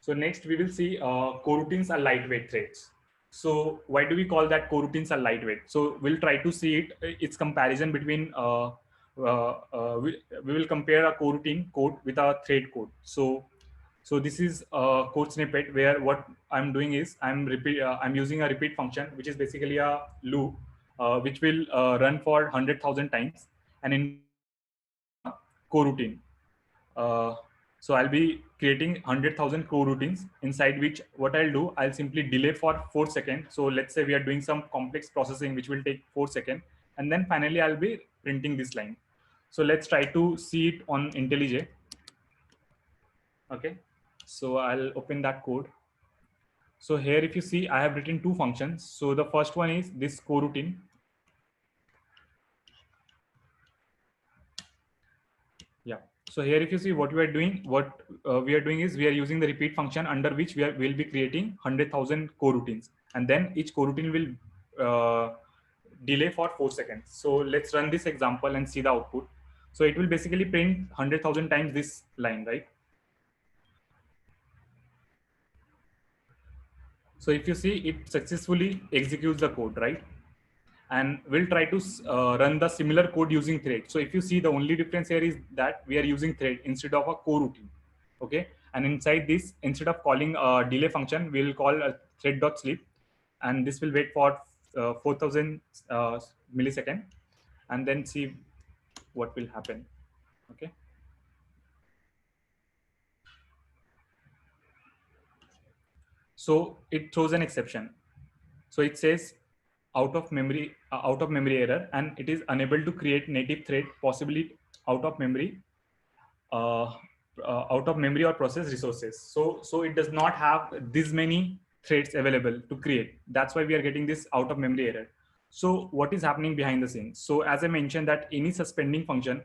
So next we will see coroutines are lightweight threads. So why do we call that coroutines are lightweight? So we'll try to see its comparison between we will compare a coroutine code with a thread code. So this is a code snippet where what I'm doing is I'm using a repeat function, which is basically a loop which will run for 100,000 times, and in coroutine. So I'll be creating 100,000 coroutines, inside which what I'll do, I'll simply delay for 4 seconds. So let's say we are doing some complex processing which will take 4 seconds, and then finally I'll be printing this line. So let's try to see it on IntelliJ. Okay. So I'll open that code. So here, if you see, I have written two functions. So the first one is this coroutine. Yeah. So here, if you see what we are doing, we are doing is we are using the repeat function, under which will be creating 100,000 coroutines, and then each coroutine will delay for 4 seconds. So let's run this example and see the output. So it will basically print 100,000 times this line, right? So if you see, it successfully executes the code, right? And we'll try to run the similar code using thread. So if you see, the only difference here is that we are using thread instead of a coroutine. Okay. And inside this, instead of calling a delay function, we'll call a thread.sleep, and this will wait for 4000 millisecond, and then see what will happen. Okay. So it throws an exception. So it says out of memory error, and it is unable to create native thread, possibly out of memory, uh, out of memory or process resources. So it does not have this many threads available to create. That's why we are getting this out of memory error. So what is happening behind the scenes? So as I mentioned, that any suspending function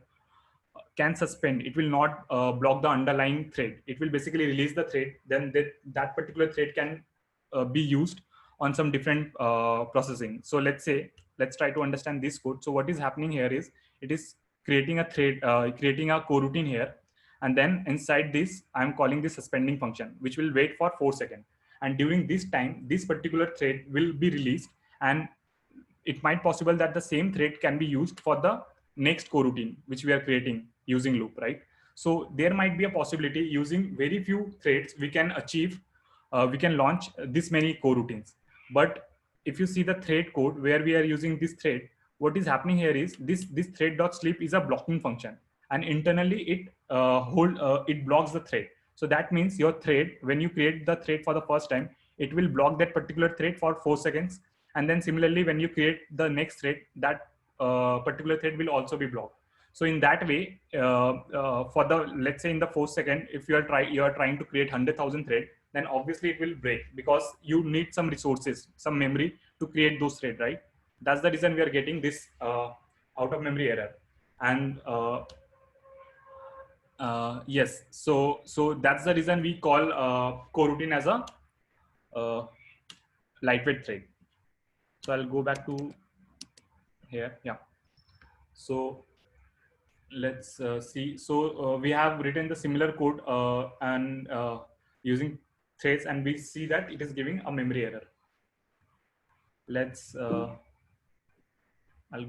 can suspend. It will not block the underlying thread. It will basically release the thread. Then that particular thread can be used on some different processing. So let's try to understand this code. So what is happening here is, it is creating a thread, creating a coroutine here, and then inside this, I'm calling this suspending function, which will wait for 4 seconds. And during this time, this particular thread will be released, and it might possible that the same thread can be used for the next coroutine which we are creating using loop, right? So there might be a possibility using very few threads we can achieve, we can launch this many coroutines. But if you see the thread code where we are using this thread, what is happening here is this thread.sleep is a blocking function, and internally it blocks the thread. So that means your thread, when you create the thread for the first time, it will block that particular thread for 4 seconds, and then similarly when you create the next thread, that particular thread will also be blocked. So in that way, for the, let's say in the 4th second, if you are trying to create 100,000 thread, then obviously it will break, because you need some resources, some memory to create those thread, right? That's the reason we are getting this out of memory error. And yes, so that's the reason we call coroutine as a lightweight thread. So I'll go back to here. Yeah. So let's see. So we have written the similar code and using threads, and we see that it is giving a memory error. Let's I'll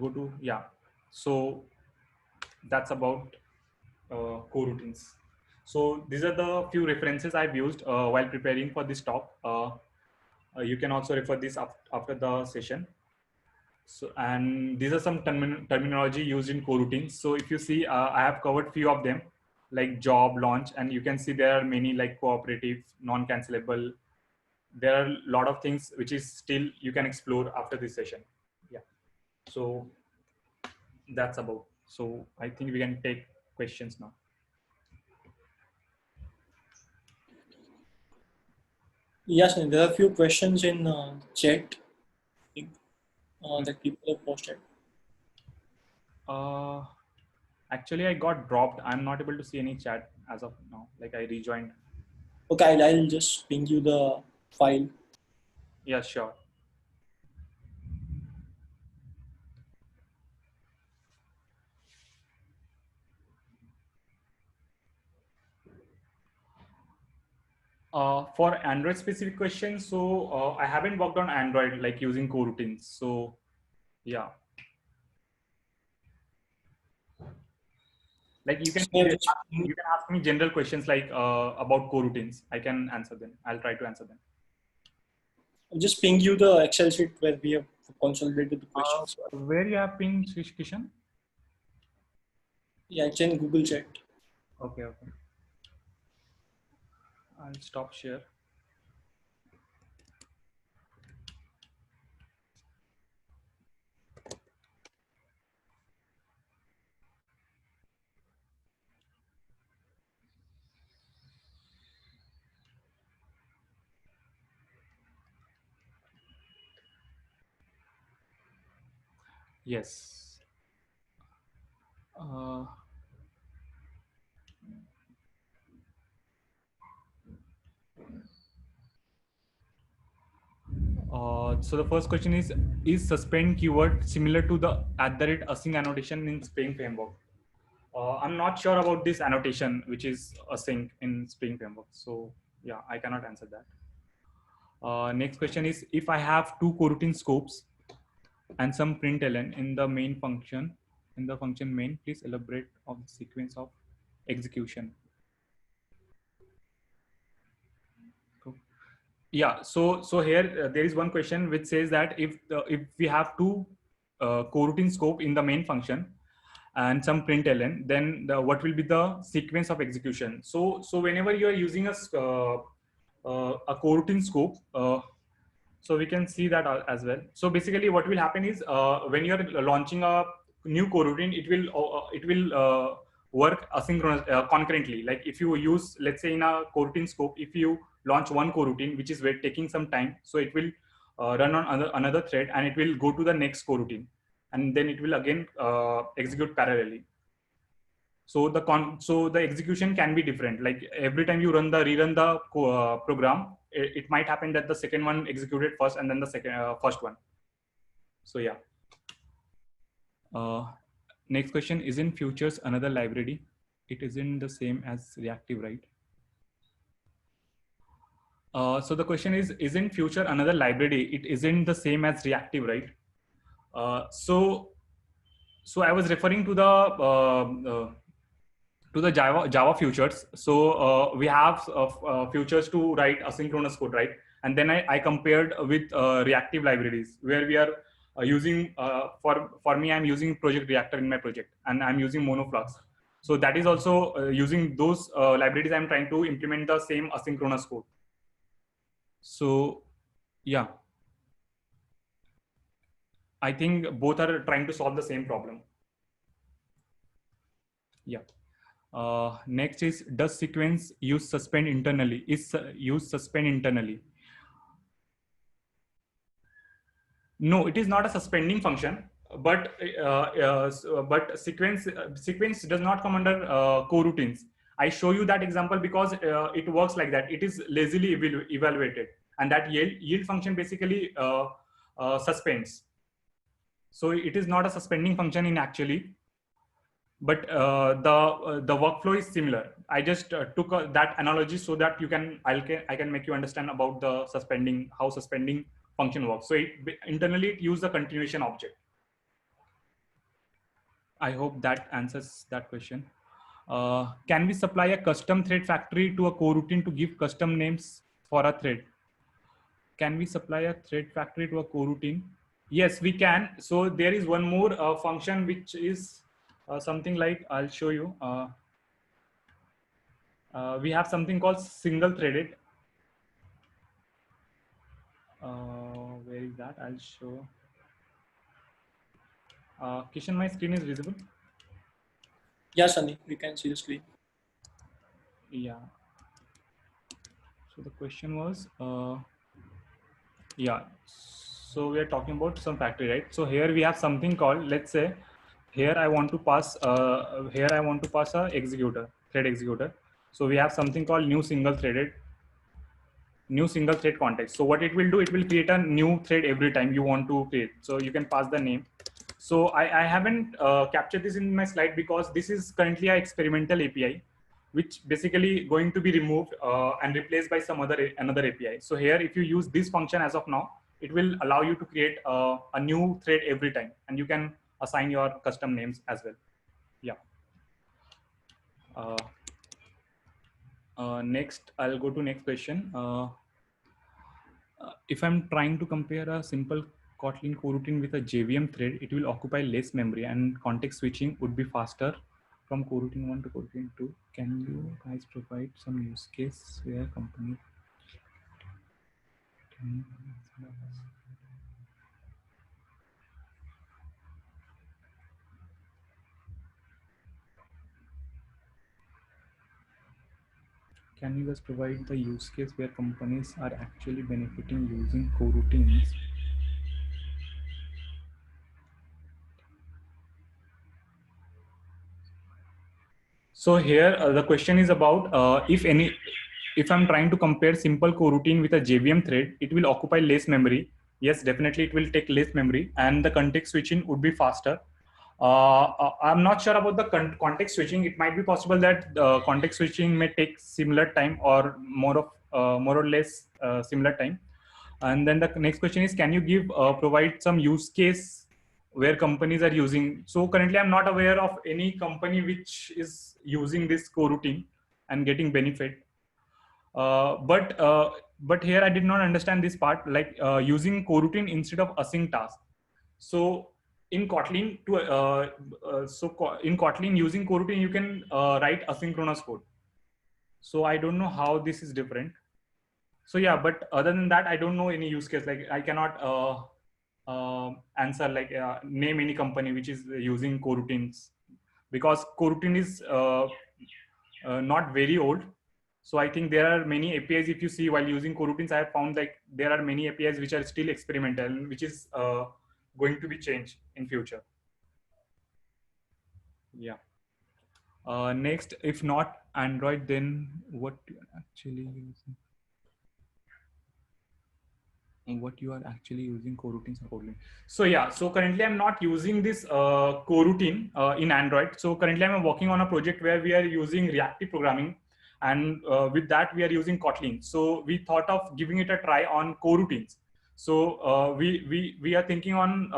go to, yeah. So that's about coroutines. So these are the few references I've used while preparing for this talk. You can also refer this after the session. So, and these are some terminology used in coroutines. So if you see, I have covered few of them, like job, launch, and you can see there are many like cooperative, non-cancelable. There are a lot of things which is still you can explore after this session. Yeah. So that's about. So I think we can take questions now. Yes, and there are a few questions in chat that people have posted. Actually, I got dropped. I'm not able to see any chat as of now. Like I rejoined. Okay, I'll just ping you the file. Yeah, sure. For Android specific questions, so I haven't worked on Android like using coroutines. So yeah, like you can ask me general questions like about coroutines. I can answer them. I'll try to answer them. I'll just ping you the Excel sheet where we have consolidated the questions. Where you have pinged, Kishan? Yeah, it's in Google Chat. Okay, okay. I'll stop share. Yes. So the first question is suspend keyword similar to the @async annotation in Spring Framework? I'm not sure about this annotation, which is async in Spring Framework. So yeah, I cannot answer that. Next question is, if I have two coroutine scopes and some println in the main function, in the function main, please elaborate of the sequence of execution. Cool. Yeah, so here there is one question which says that if we have two coroutine scope in the main function and some println, then what will be the sequence of execution? So whenever you are using a coroutine scope, so we can see that as well. So basically what will happen is when you are launching a new coroutine, it will work asynchronous concurrently. Like if you use, let's say in a coroutine scope, if you launch one coroutine which is taking some time, so it will run on another thread and it will go to the next coroutine, and then it will again execute parallelly. So the execution can be different. Like every time you rerun the program, it might happen that the second one executed first and then the first one. So yeah. Next question, isn't futures another library? It isn't the same as reactive, right? So the question is, isn't future another library? It isn't the same as reactive, right? So I was referring to the Java futures. So we have futures to write asynchronous code, right? And then I compared with reactive libraries where we are using, for me, I'm using Project Reactor in my project, and I'm using Monoflux. So that is also using those libraries. I'm trying to implement the same asynchronous code. So yeah, I think both are trying to solve the same problem. Yeah. Next is, does sequence use suspend internally? Is use suspend internally? No, it is not a suspending function, but sequence does not come under coroutines. I show you that example because it works like that. It is lazily evaluated, and that yield function basically suspends. So it is not a suspending function in actually, but the workflow is similar. I just took that analogy so that I can make you understand about the suspending, how suspending function works. So internally it uses the continuation object. I hope that answers that question. Can we supply a custom thread factory to a coroutine to give custom names for a thread? Can we supply a thread factory to a coroutine? Yes, we can. So there is one more function which is something like, I'll show you. We have something called single threaded. Where is that? I'll show. Kishan, my screen is visible? Yeah, Sunny, we can see the screen. Yeah. So the question was, yeah. So we are talking about some factory, right? So here we have something called, let's say, here I want to pass a executor, thread executor. So we have something called new single thread context. So what it will do, it will create a new thread every time you want to create. So you can pass the name. So I haven't captured this in my slide because this is currently an experimental API, which basically going to be removed and replaced by another API. So here, if you use this function as of now, it will allow you to create a new thread every time, and you can assign your custom names as well. Yeah. Next, I'll go to next question. If I'm trying to compare a simple Kotlin coroutine with a JVM thread, it will occupy less memory and context switching would be faster from coroutine 1 to coroutine 2. Can you guys provide some use case where company Can you guys provide the use case where companies are actually benefiting using coroutines? So here the question is about if I'm trying to compare simple coroutine with a JVM thread, it will occupy less memory. Yes, definitely it will take less memory, and the context switching would be faster. I'm not sure about the context switching. It might be possible that context switching may take similar time or more or less similar time. And then the next question is, can you provide some use case where companies are using? So currently I'm not aware of any company which is using this coroutine and getting benefit. But here I did not understand this part, like using coroutine instead of async task. So in Kotlin, in Kotlin using coroutine, you can write asynchronous code. So I don't know how this is different. So yeah, but other than that, I don't know any use case. Like I cannot answer, like name any company which is using coroutines, because coroutine is not very old. So I think there are many APIs. If you see while using coroutines, I have found like there are many APIs which are still experimental, which is going to be changed in future. Yeah. Next, if not Android, then what you are actually using? What you are actually using coroutines and Kotlin. So yeah, so currently I'm not using this coroutine in Android. So currently I'm working on a project where we are using reactive programming, and with that we are using Kotlin. So we thought of giving it a try on coroutines. So we are thinking on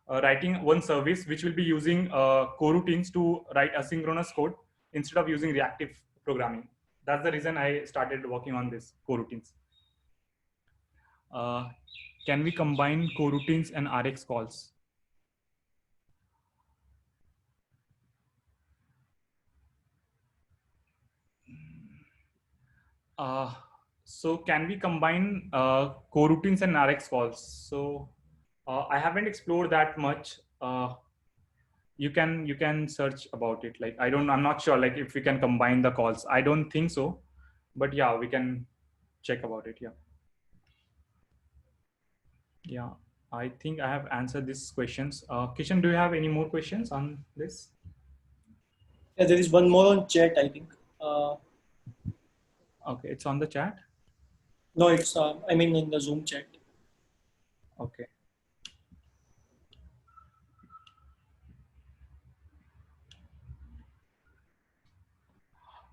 writing one service which will be using coroutines to write asynchronous code instead of using reactive programming. That's the reason I started working on this coroutines. Can we combine coroutines and RX calls? So can we combine coroutines and RX calls? So I haven't explored that much. You can search about it. Like I'm not sure like if we can combine the calls. I don't think so, but yeah, we can check about it. Yeah. Yeah, I think I have answered these questions. Kishan, do you have any more questions on this? Yeah, there is one more on chat, I think. Okay, it's on the chat. No, it's I mean in the Zoom chat. Okay.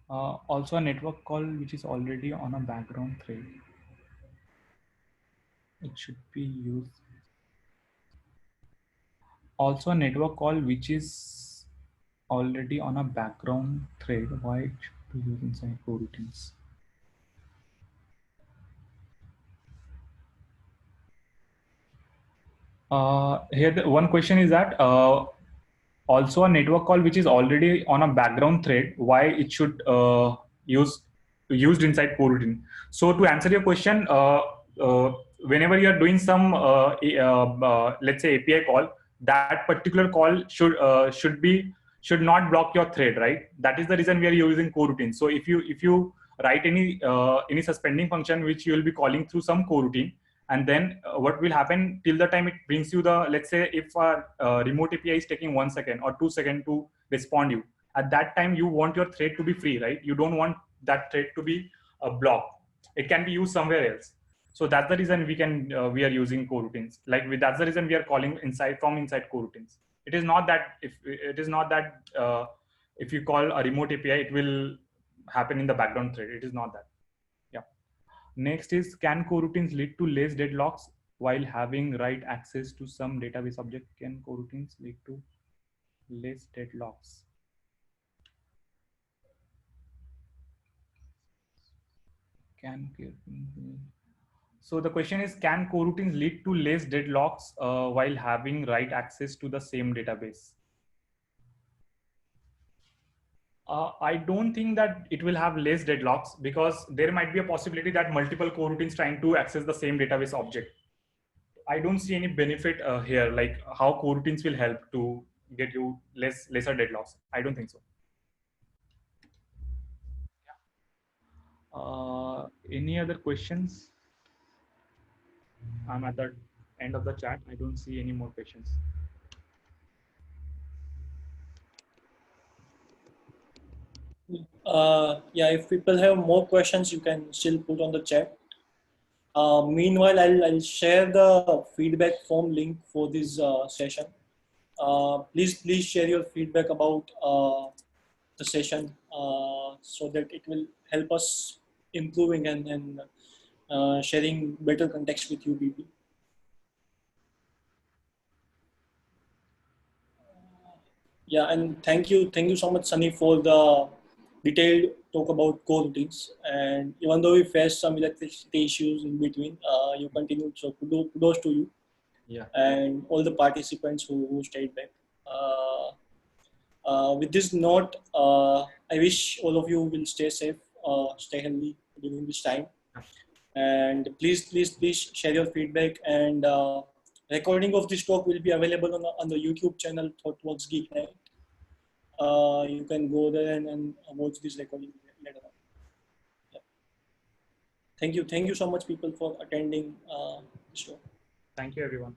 Also a network call which is already on a background thread. It should be used. Also a network call which is already on a background thread. Why it should be used inside coroutines? Here the one question is that also a network call which is already on a background thread, why it should used inside coroutine. So to answer your question, whenever you are doing some let's say API call, that particular call should not block your thread, right? That is the reason we are using coroutine. So if you write any suspending function which you will be calling through some coroutine, and then what will happen till the time it brings you the, let's say if a remote API is taking 1 second or 2 seconds to respond you, at that time you want your thread to be free, right? You don't want that thread to be blocked. It can be used somewhere else. So that's the reason we are using coroutines. That's the reason we are calling inside coroutines. It is not that if you call a remote API, it will happen in the background thread. It is not that. Next is, can coroutines lead to less deadlocks while having write access to some database object? Can coroutines lead to less deadlocks? So the question is, can coroutines lead to less deadlocks while having write access to the same database? I don't think that it will have less deadlocks, because there might be a possibility that multiple coroutines trying to access the same database object. I don't see any benefit here, like how coroutines will help to get you lesser deadlocks. I don't think so. Any other questions? I'm at the end of the chat. I don't see any more questions. Yeah, if people have more questions, you can still put on the chat. Meanwhile, I'll share the feedback form link for this session. Please share your feedback about the session so that it will help us improving and sharing better context with you people. Yeah, and thank you so much, Sunny, for the detailed talk about core routines. And even though we faced some electricity issues in between, you continued. So kudos to you Yeah. and all the participants who stayed back. With this note, I wish all of you will stay safe, stay healthy during this time. And please share your feedback. And recording of this talk will be available on the YouTube channel ThoughtWorks Geek Night. You can go there and watch this recording later on. Yeah. Thank you so much, people, for attending this talk. Thank you, everyone.